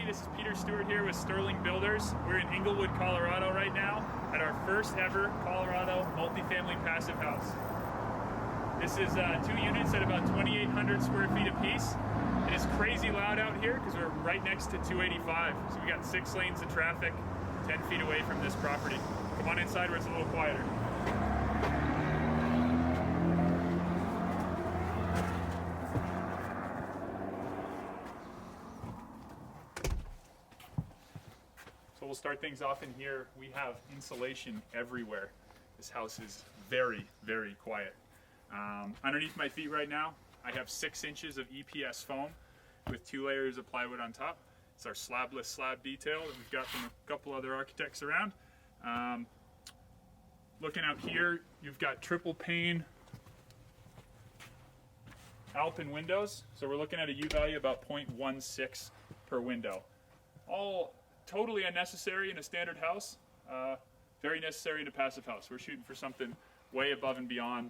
This is Peter Stewart here with Sterling Builders. We're in Englewood, Colorado right now at our first ever Colorado multifamily passive house. This is 2 units at about 2,800 square feet apiece. It is crazy loud out here because we're right next to 285. So we got 6 lanes of traffic 10 feet away from this property. Come on inside where it's a little quieter. So we'll start things off in here. We have insulation everywhere. This house is very, very quiet. Underneath my feet right now, I have 6 inches of EPS foam with 2 layers of plywood on top. It's our slabless slab detail that we've got from a couple other architects around. Looking out here, you've got triple pane Alpen windows. So we're looking at a U value about 0.16 per window. All totally unnecessary in a standard house, very necessary in a passive house. We're shooting for something way above and beyond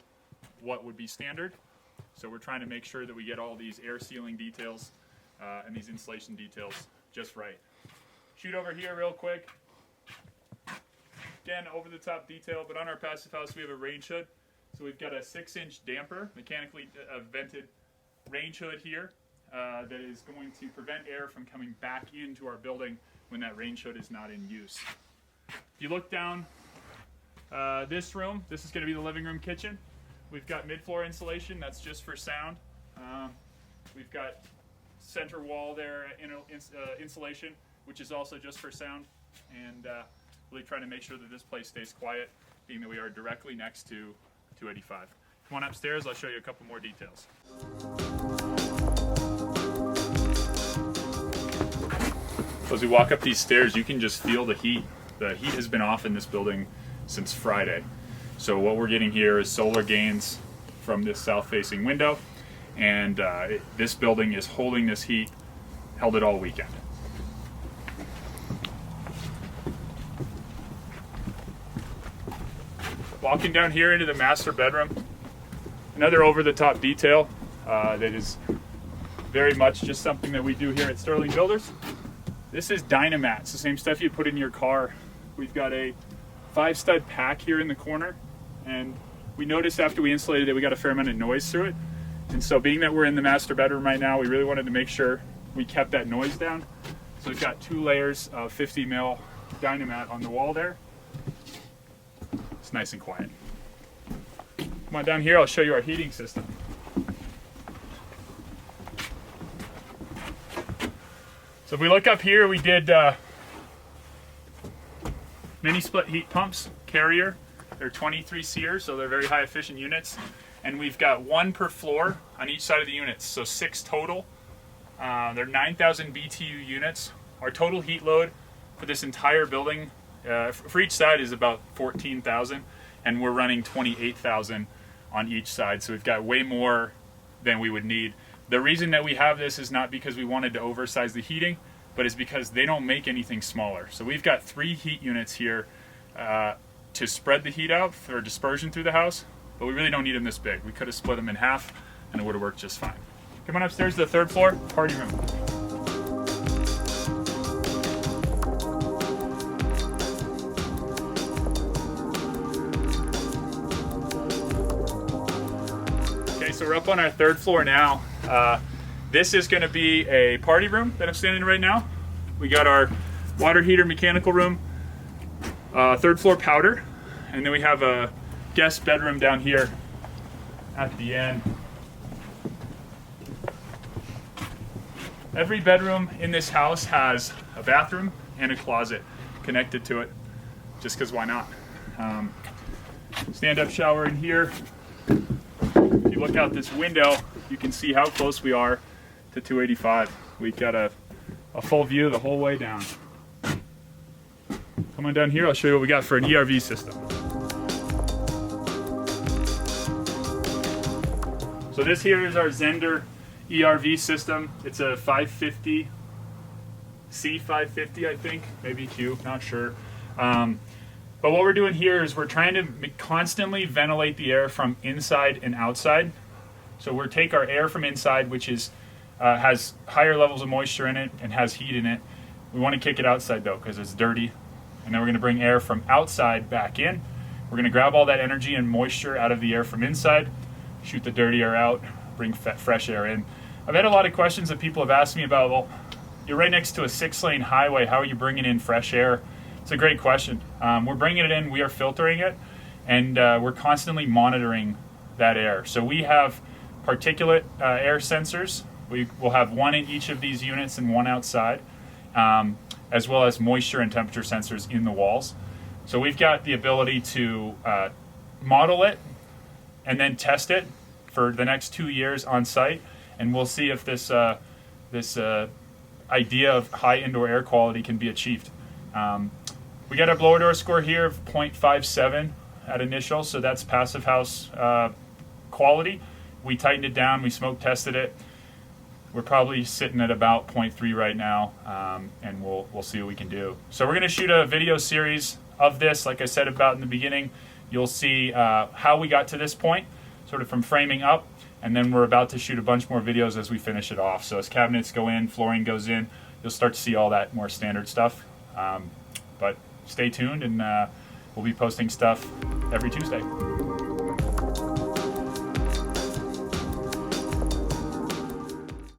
what would be standard. So we're trying to make sure that we get all these air sealing details and these insulation details just right. Shoot over here real quick. Again, over the top detail, but on our passive house we have a range hood. So we've got a 6-inch damper, mechanically vented range hood here that is going to prevent air from coming back into our building when that range hood is not in use. If you look down this room, this is going to be the living room kitchen. We've got mid-floor insulation, that's just for sound. We've got center wall there, insulation, which is also just for sound. And really trying to make sure that this place stays quiet, being that we are directly next to 285. Come on upstairs, I'll show you a couple more details. So as we walk up these stairs, you can just feel the heat. The heat has been off in this building since Friday. So what we're getting here is solar gains from this south-facing window, and this building is holding this heat, held it all weekend. Walking down here into the master bedroom, another over-the-top detail that is very much just something that we do here at Sterling Builders. This is Dynamat. It's the same stuff you put in your car. We've got a 5-stud pack here in the corner, and we noticed after we insulated it we got a fair amount of noise through it. And so being that we're in the master bedroom right now, we really wanted to make sure we kept that noise down. So we've got 2 layers of 50 mil Dynamat on the wall there. It's nice and quiet. Come on down here, I'll show you our heating system. So if we look up here, we did mini split heat pumps, Carrier. They're 23 SEER, so they're very high efficient units. And we've got 1 per floor on each side of the units, so 6 total. They're 9,000 BTU units. Our total heat load for this entire building, for each side, is about 14,000, and we're running 28,000 on each side. So we've got way more than we would need. The reason that we have this is not because we wanted to oversize the heating, but it's because they don't make anything smaller. So we've got 3 heat units here to spread the heat out for dispersion through the house, but we really don't need them this big. We could have split them in half and it would have worked just fine. Come on upstairs to the 3rd floor, party room. Okay, so we're up on our 3rd floor now. This is going to be a party room that I'm standing in right now. We got our water heater mechanical room, 3rd floor powder, and then we have a guest bedroom down here at the end. Every bedroom in this house has a bathroom and a closet connected to it, just because why not? Stand-up shower in here. If you look out this window, you can see how close we are to 285. We've got a full view the whole way down. Come on down here, I'll show you what we got for an ERV system. So this here is our Zender ERV system. It's a 550, C550 I think, maybe Q, not sure. But what we're doing here is we're trying to constantly ventilate the air from inside and outside. So we'll take our air from inside, which is has higher levels of moisture in it and has heat in it, We want to kick it outside though because it's dirty. And then we're going to bring air from outside back in. We're going to grab all that energy and moisture out of the air from inside, shoot the dirty air out, bring fresh air in. I've had a lot of questions that people have asked me about, well, you're right next to a 6-lane highway, how are you bringing in fresh air? It's a great question. We're bringing it in, we are filtering it, and we're constantly monitoring that air. So we have particulate air sensors. We will have one in each of these units and one outside, as well as moisture and temperature sensors in the walls. So we've got the ability to model it and then test it for the next 2 years on site, and we'll see if this idea of high indoor air quality can be achieved. We got a blower door score here of 0.57 at initial, so that's passive house quality. We tightened it down, we smoke tested it. We're probably sitting at about 0.3 right now, and we'll see what we can do. So we're going to shoot a video series of this, like I said about in the beginning. You'll see how we got to this point, sort of from framing up, and then we're about to shoot a bunch more videos as we finish it off. So as cabinets go in, flooring goes in, you'll start to see all that more standard stuff. But stay tuned, and we'll be posting stuff every Tuesday.